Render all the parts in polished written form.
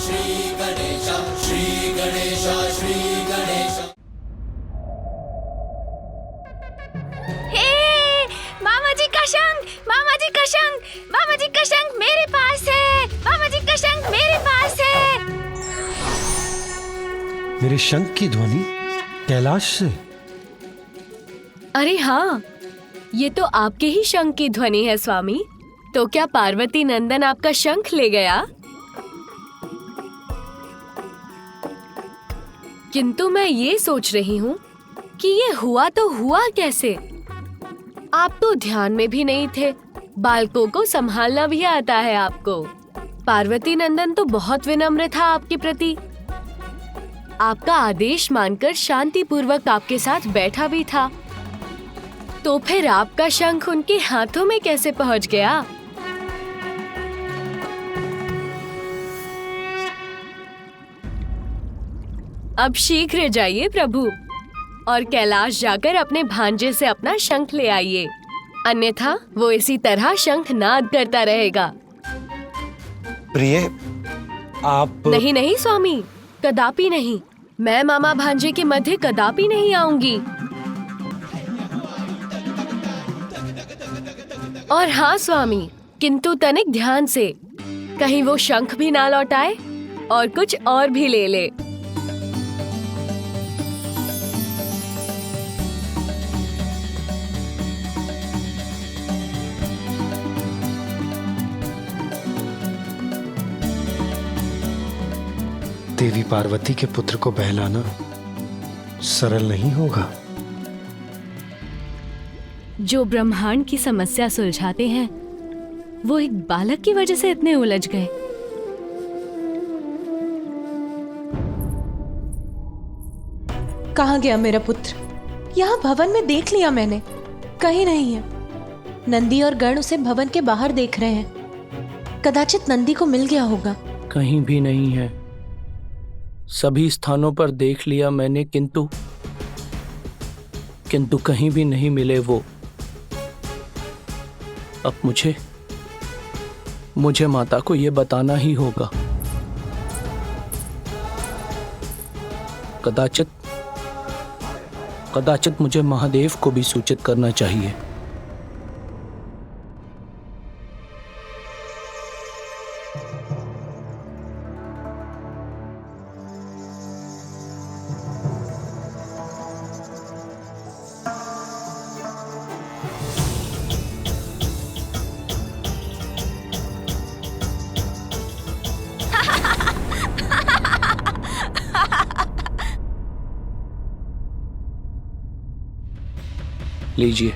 हे, मामा जी का शंख, मामा जी का शंख, मामा जी का शंख मेरे पास है, मामा जी का शंख मेरे पास है। मेरे शंख की ध्वनि कैलाश से। अरे हाँ, ये तो आपके ही शंख की ध्वनि है स्वामी। तो क्या पार्वती नंदन आपका शंख ले गया? किंतु मैं ये सोच रही हूँ कि ये हुआ तो हुआ कैसे? आप तो ध्यान में भी नहीं थे। बालकों को संभालना भी आता है आपको। पार्वती नंदन तो बहुत विनम्र था आपके प्रति। आपका आदेश मानकर शांति पूर्वक आपके साथ बैठा भी था। तो फिर आपका शंख उनके हाथों में कैसे पहुंच गया? अब शीघ्र जाइए प्रभु और कैलाश जाकर अपने भांजे से अपना शंख ले आइए, अन्यथा वो इसी तरह शंख नाद करता रहेगा। प्रिय, आप नहीं नहीं स्वामी, कदापि नहीं। मैं मामा भांजे के मध्य कदापि नहीं आऊंगी। और हाँ स्वामी, किंतु तनिक ध्यान से, कहीं वो शंख भी ना लौटाए और कुछ और भी ले ले। देवी पार्वती के पुत्र को बहलाना सरल नहीं होगा। जो ब्रह्मांड की समस्या सुलझाते हैं, वो एक बालक की वजह से इतने उलझ गए। कहाँ गया मेरा पुत्र? यहाँ भवन में देख लिया मैंने, कहीं नहीं है। नंदी और गण उसे भवन के बाहर देख रहे हैं। कदाचित नंदी को मिल गया होगा। कहीं भी नहीं है। सभी स्थानों पर देख लिया मैंने, किंतु कहीं भी नहीं मिले वो। अब मुझे माता को ये बताना ही होगा। कदाचित मुझे महादेव को भी सूचित करना चाहिए। लीजिए,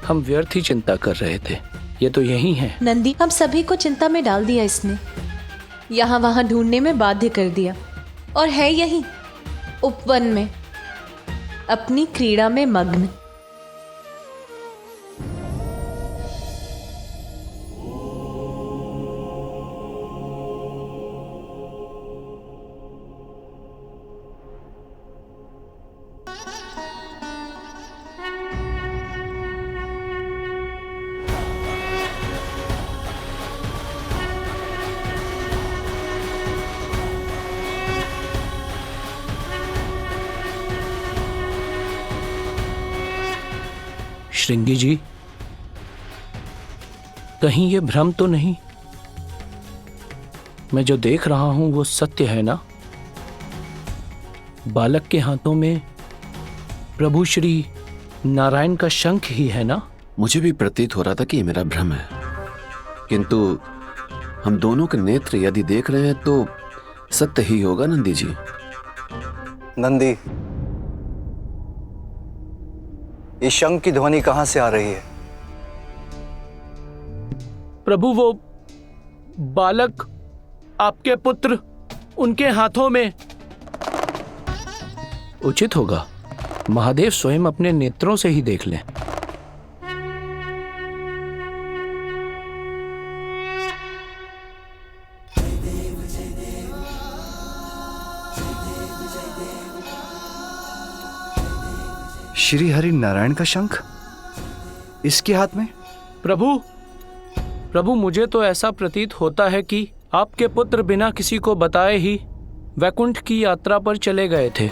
हम व्यर्थ ही चिंता कर रहे थे। ये तो यही है। नंदी हम सभी को चिंता में डाल दिया इसने। यहाँ वहां ढूंढने में बाध्य कर दिया, और है यही उपवन में अपनी क्रीड़ा में मग्न। श्रृंगी जी, कहीं ये भ्रम तो नहीं? मैं जो देख रहा हूं वो सत्य है ना? बालक के हाथों में प्रभु श्री नारायण का शंख ही है ना? मुझे भी प्रतीत हो रहा था कि ये मेरा भ्रम है, किंतु हम दोनों के नेत्र यदि देख रहे हैं तो सत्य ही होगा नंदी जी। नंदी, इस शंख की ध्वनि कहां से आ रही है? प्रभु, वो बालक, आपके पुत्र, उनके हाथों में। उचित होगा महादेव स्वयं अपने नेत्रों से ही देख लें। श्री हरि नारायण का शंख इसके हाथ में? प्रभु, मुझे तो ऐसा प्रतीत होता है कि आपके पुत्र बिना किसी को बताए ही वैकुंठ की यात्रा पर चले गए थे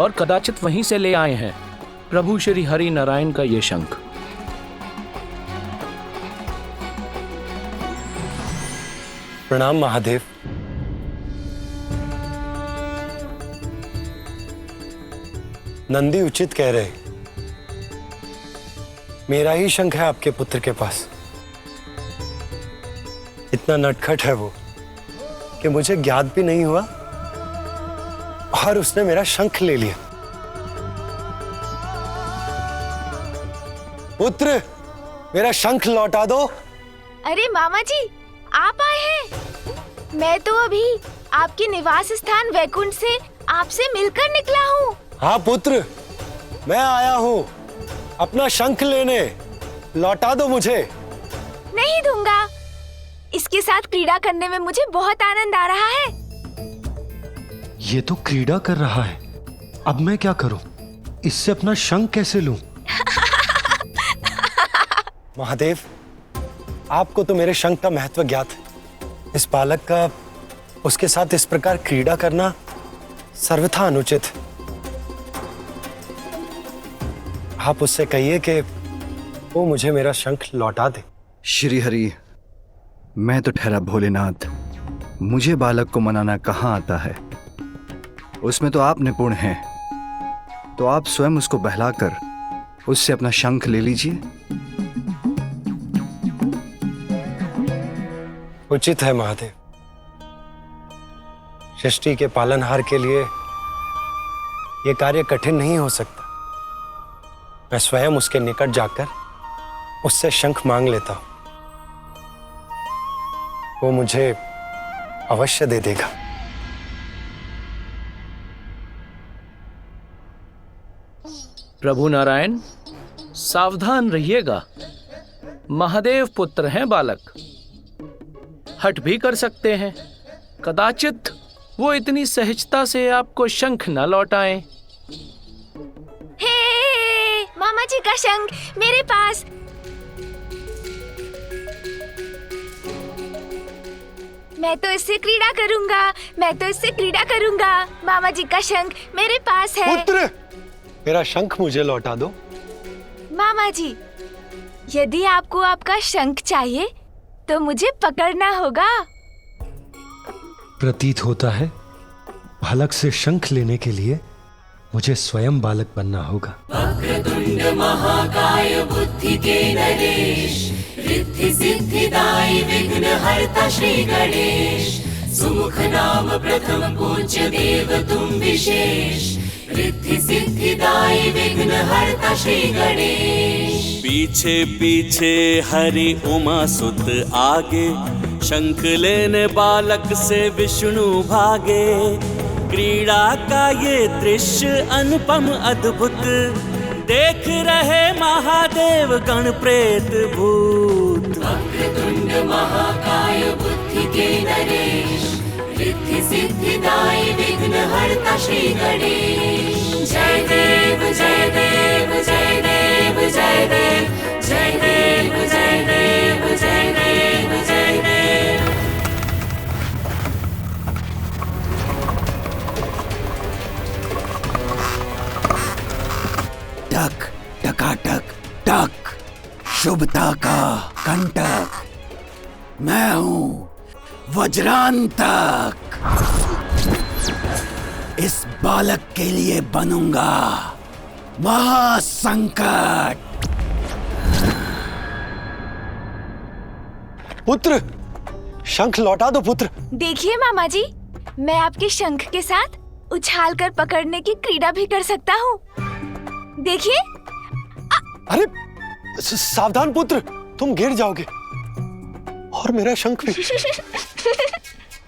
और कदाचित वहीं से ले आए हैं प्रभु श्री हरि नारायण का ये शंख। प्रणाम महादेव। नंदी उचित कह रहे, मेरा ही शंख है आपके पुत्र के पास। इतना नटखट है वो कि मुझे ज्ञात भी नहीं हुआ और उसने मेरा शंख ले लिया। पुत्र, मेरा शंख लौटा दो। अरे मामा जी, आप आए हैं। मैं तो अभी आपके निवास स्थान वैकुंठ से आपसे मिलकर निकला हूँ। हाँ पुत्र, मैं आया हूँ अपना शंख लेने। लौटा दो मुझे। नहीं दूंगा। इसके साथ क्रीड़ा करने में मुझे बहुत आनंद आ रहा है। ये तो क्रीड़ा कर रहा है, अब मैं क्या करूं? इससे अपना शंख कैसे लूं? महादेव, आपको तो मेरे शंख का महत्व ज्ञात है। इस बालक का उसके साथ इस प्रकार क्रीड़ा करना सर्वथा अनुचित है। आप उससे कहिए कि वो मुझे मेरा शंख लौटा दे। श्री हरि, मैं तो ठहरा भोलेनाथ, मुझे बालक को मनाना कहाँ आता है। उसमें तो आप निपुण हैं, तो आप स्वयं उसको बहलाकर उससे अपना शंख ले लीजिए। उचित है महादेव। सृष्टि के पालनहार के लिए यह कार्य कठिन नहीं हो सकता। मैं स्वयं उसके निकट जाकर उससे शंख मांग लेता हूं। वो मुझे अवश्य दे देगा। प्रभु नारायण, सावधान रहिएगा। महादेव पुत्र हैं बालक, हट भी कर सकते हैं। कदाचित वो इतनी सहजता से आपको शंख न लौटाएं। हे मामा जी का शंख मेरे पास। मैं तो इससे क्रीड़ा करूंगा, मैं तो इससे क्रीड़ा करूंगा। मामा जी का शंख मेरे पास है। पुत्र, मेरा शंख मुझे लौटा दो। मामा जी, यदि आपको आपका शंख चाहिए तो मुझे पकड़ना होगा। प्रतीत होता है बालक से शंख लेने के लिए मुझे स्वयं बालक बनना होगा। वक्रतुंड महाकाय बुद्धि के नरेश, रिद्धि सिद्धिदायी विघ्न हरता श्री गणेश। सुमुख नाम प्रथम पूज्य देव तुम विशेष, रिद्धि सिद्धिदायी विघ्न हरता श्री गणेश। पीछे पीछे हरि उमा सुत आगे, शंख लेने बालक से विष्णु भागे। क्रीड़ा का ये दृश्य अनुपम अद्भुत, देख रहे महादेव गण प्रेत भूत। वक्रतुंड महाकाय बुद्धि के नरेश, रिद्धि सिद्धिदायी विघ्न हरता श्री गणेश। जय देव जय देव जय देव जय देव, जय देव जय देव जय देव जय देव। टक टकाटक टक, शुभता का कंटक। मैं हूँ वज्रांतक, इस बालक के लिए बनूंगा महासंकट। पुत्र, शंख लौटा दो पुत्र। देखिए मामा जी, मैं आपके शंख के साथ उछाल कर पकड़ने की क्रीड़ा भी कर सकता हूँ। देखिए। अरे सावधान पुत्र, तुम गिर जाओगे और मेरा शंख भी।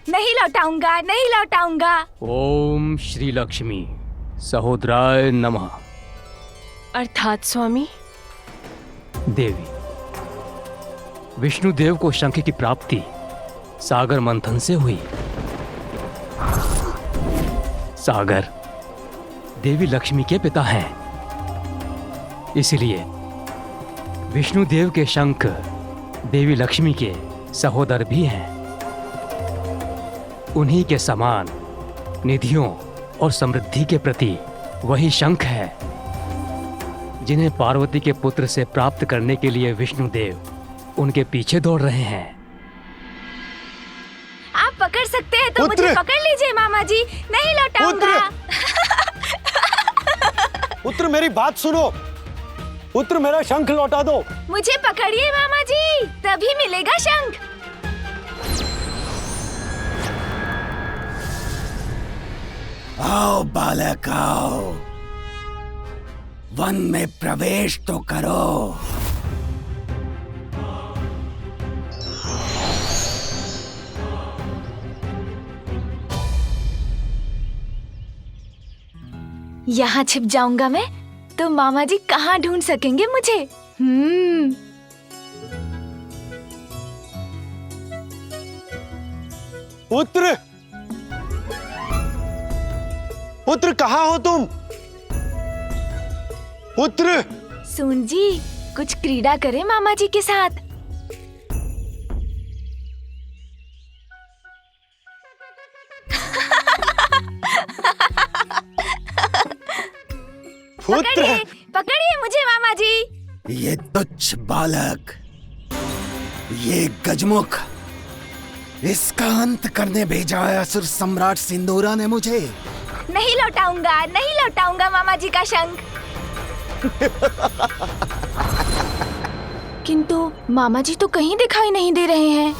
नहीं लौटाऊंगा, नहीं लौटाऊंगा। ओम श्री लक्ष्मी सहोदराय नमः। अर्थात स्वामी, देवी, विष्णुदेव को शंख की प्राप्ति सागर मंथन से हुई। सागर देवी लक्ष्मी के पिता हैं, इसलिए विष्णुदेव के शंख देवी लक्ष्मी के सहोदर भी हैं। उन्हीं के समान निधियों और समृद्धि के प्रति वही शंख है जिन्हें पार्वती के पुत्र से प्राप्त करने के लिए विष्णुदेव उनके पीछे दौड़ रहे हैं। आप पकड़ सकते हैं तो मुझे पकड़ लीजिए मामा जी, नहीं लौटाऊंगा। पुत्र मेरी बात सुनो, पुत्र मेरा शंख लौटा दो। मुझे पकड़िए मामा जी, तभी मिलेगा शंख। आओ बालक आओ, वन में प्रवेश तो करो। यहाँ छिप जाऊंगा मैं तो मामा जी कहाँ ढूंढ सकेंगे मुझे। पुत्र, पुत्र कहाँ हो तुम? पुत्र। सुन जी, कुछ क्रीड़ा करें मामा जी के साथ। पुत्र, पकड़िए मुझे मामा जी। ये तुच्छ बालक, ये गजमुख, इसका अंत करने भेजा है असुर सम्राट सिंदूरा ने मुझे। नहीं लौटाऊंगा, नहीं लौटाऊंगा मामा जी का शंख। किंतु मामा जी तो कहीं दिखाई नहीं दे रहे हैं।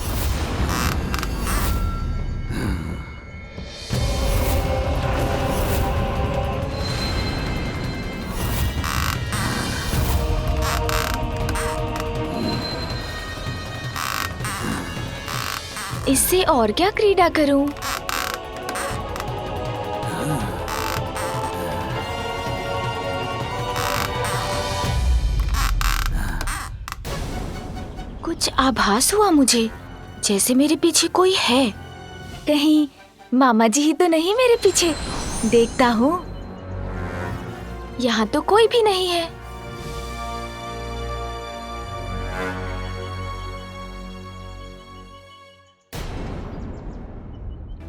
इससे और क्या क्रीड़ा करूं? कुछ आभास हुआ मुझे, जैसे मेरे पीछे कोई है। कहीं मामा जी ही तो नहीं मेरे पीछे? देखता हूँ, यहाँ तो कोई भी नहीं है।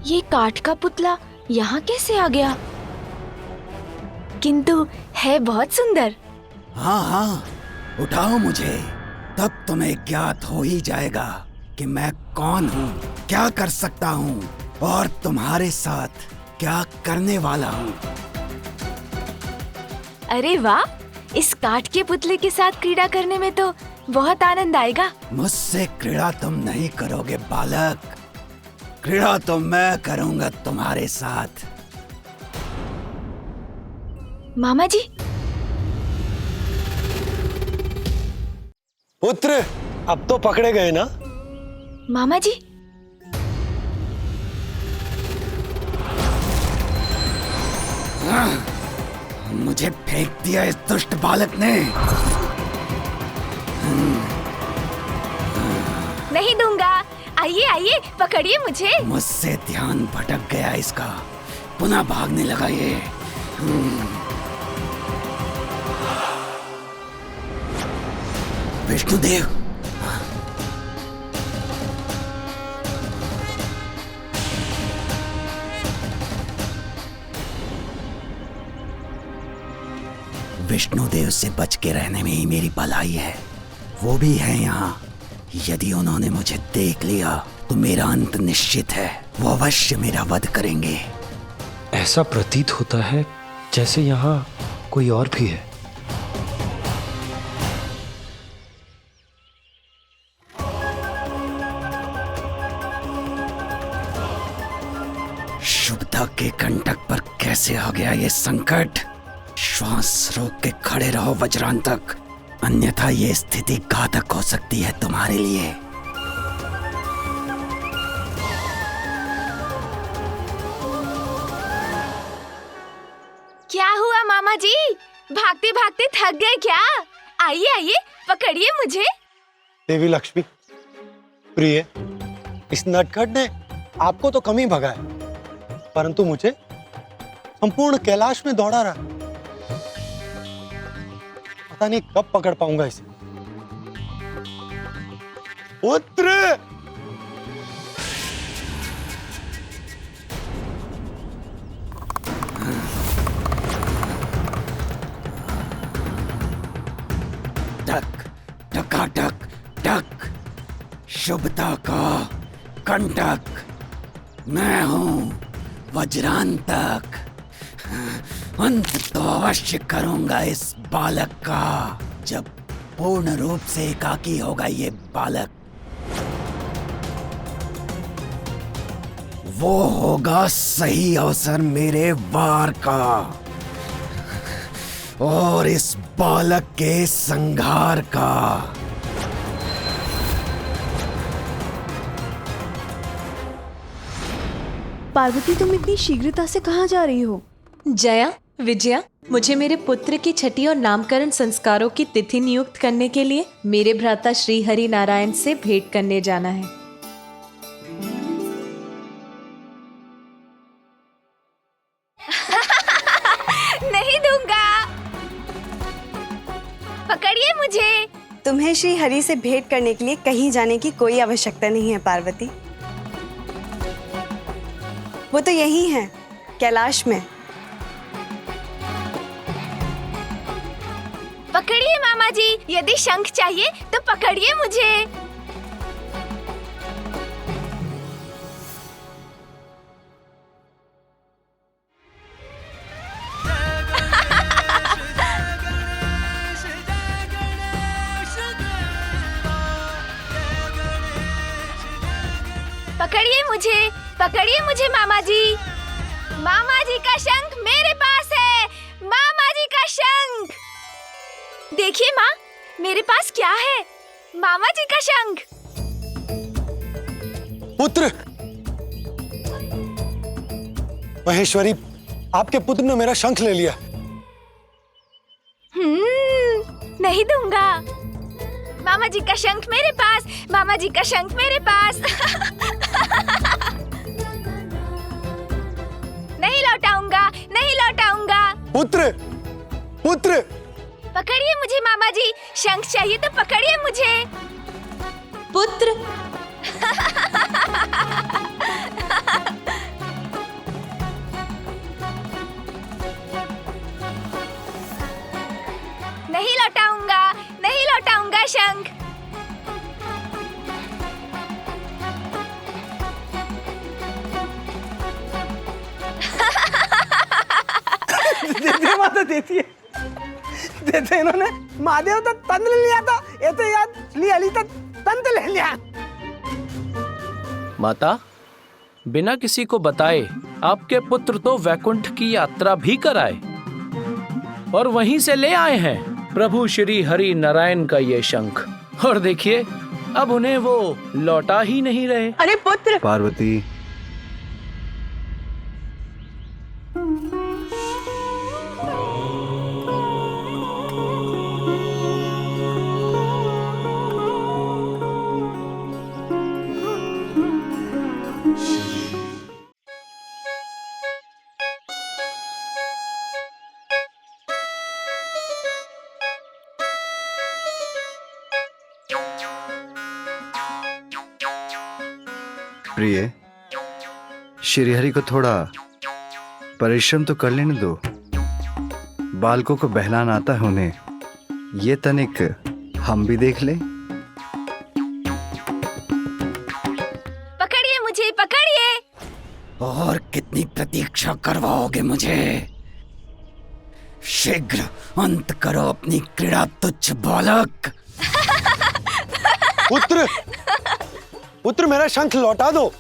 ये काठ का पुतला यहाँ कैसे आ गया? किंतु है बहुत सुंदर। हाँ हाँ, उठाओ मुझे, तब तुम्हें ज्ञात हो ही जाएगा कि मैं कौन हूँ, क्या कर सकता हूँ और तुम्हारे साथ क्या करने वाला हूँ। अरे वाह, इस काठ के पुतले के साथ क्रीड़ा करने में तो बहुत आनंद आएगा। मुझसे क्रीड़ा तुम नहीं करोगे बालक, क्रीड़ा तो मैं करूंगा तुम्हारे साथ। मामा जी। पुत्र, अब तो पकड़े गए ना? मामा जी। मुझे फेंक दिया इस दुष्ट बालक ने। नहीं दूंगा, आइए आइए, पकड़िए मुझे। मुझसे ध्यान भटक गया इसका, पुनः भागने लगा ये। विष्णुदेव, विष्णुदेव से बच के रहने में ही मेरी भलाई है। वो भी है यहाँ। यदि उन्होंने मुझे देख लिया तो मेरा अंत निश्चित है। वो अवश्य मेरा वध करेंगे। ऐसा प्रतीत होता है जैसे यहाँ कोई और भी है। शुभता के कंटक पर कैसे आ गया ये संकट? श्वास रोक के खड़े रहो वज्रांतक, अन्यथा ये स्थिति घातक हो सकती है तुम्हारे लिए। क्या हुआ मामा जी? भागते भागते थक गए क्या? आइए आइए, पकड़िए मुझे। देवी लक्ष्मी, प्रिय, इस नटखट ने आपको तो कम ही भगाया, परंतु मुझे संपूर्ण कैलाश में दौड़ा रहा। पता नहीं कब पकड़ पाऊंगा इसे। पुत्र, ठाटक टक, शुभता का कंटक। मैं हूँ वज्रांतक। अंत तो अवश्य करूंगा इस बालक का, जब पूर्ण रूप से एकाकी होगा ये बालक। वो होगा सही अवसर मेरे वार का और इस बालक के संहार का। पार्वती, तुम इतनी शीघ्रता से कहाँ जा रही हो? जया, विजया, मुझे मेरे पुत्र की छठी और नामकरण संस्कारों की तिथि नियुक्त करने के लिए मेरे भ्राता श्री हरि नारायण से भेंट करने जाना है। नहीं दूंगा। पकड़िए मुझे। तुम्हें श्री हरि से भेंट करने के लिए कहीं जाने की कोई आवश्यकता नहीं है पार्वती। वो तो यही है, कैलाश में। पकड़िए मामा जी, यदि शंख चाहिए तो पकड़िए मुझे। पकड़िए मुझे मामा जी। मामा जी का शंख मेरे पास है। मामा जी का शंख। देखिए माँ, मेरे पास क्या है? मामा जी का शंख। पुत्र, महेश्वरी, आपके पुत्र ने मेरा शंख ले लिया। नहीं दूंगा। मामा जी का शंख मेरे पास। मामा जी का शंख मेरे पास। नहीं लौटाऊंगा, नहीं लौटाऊंगा। पुत्र, पुत्र, पकड़िए मुझे मामा जी। शंख चाहिए तो पकड़िए मुझे। पुत्र। नहीं लौटाऊंगा, नहीं लौटाऊंगा शंख। देते माता देती है। देते इन्होंने महादेव तो तंत्र लिया था, ये तो याद लिया ली तो तंत्र ले लिया। माता, बिना किसी को बताए आपके पुत्र तो वैकुंठ की यात्रा भी कराए और वहीं से ले आए हैं प्रभु श्री हरि नारायण का ये शंख। और देखिए, अब उन्हें वो लौटा ही नहीं रहे। अरे पुत्र। पार्वती, प्रिय, श्रीहरि को थोड़ा परिश्रम तो कर लेने दो। बालकों को बहलाना आता है उन्हें, ये तनिक हम भी देख लें। पकड़िए मुझे, पकड़िए। और कितनी प्रतीक्षा करवाओगे मुझे? शीघ्र अंत करो अपनी क्रीड़ा तुच्छ बालक। पुत्र, पुत्र, मेरा शंख लौटा दो।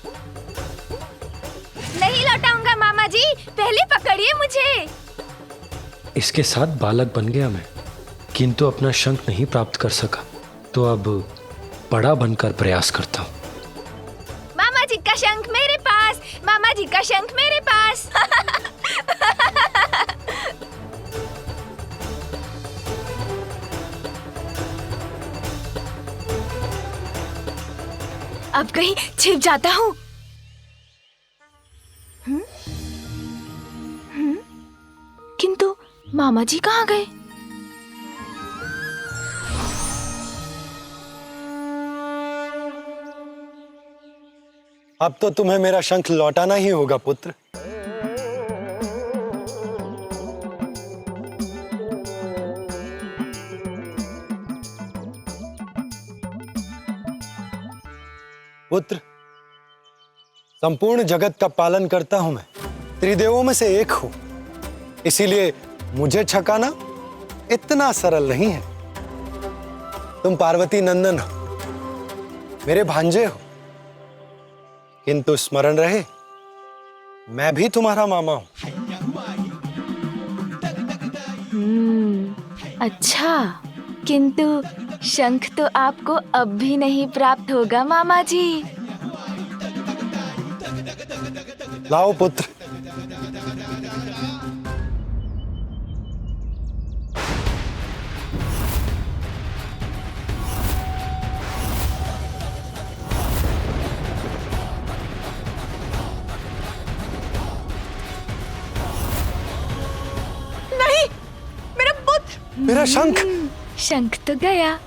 नहीं लौटाऊंगा मामा जी, पहले पकड़िए मुझे। इसके साथ बालक बन गया मैं, किंतु अपना शंख नहीं प्राप्त कर सका, तो अब बड़ा बनकर प्रयास करता हूँ। मामा जी का शंख मेरे पास। मामा जी का शंख मेरे पास। अब कहीं छिप जाता हूँ। किंतु मामा जी कहाँ गए? अब तो तुम्हें मेरा शंख लौटाना ही होगा पुत्र। पुत्र, संपूर्ण जगत का पालन करता हूं मैं, त्रिदेवों में से एक हूं, इसीलिए मुझे छकाना इतना सरल नहीं है। तुम पार्वती नंदन हो, मेरे भांजे हो, किंतु स्मरण रहे मैं भी तुम्हारा मामा हूं। अच्छा, किंतु शंख तो आपको अब भी नहीं प्राप्त होगा मामा जी। लाओ पुत्र। नहीं, मेरा पुत्र। मेरा शंख। शंख तो गया।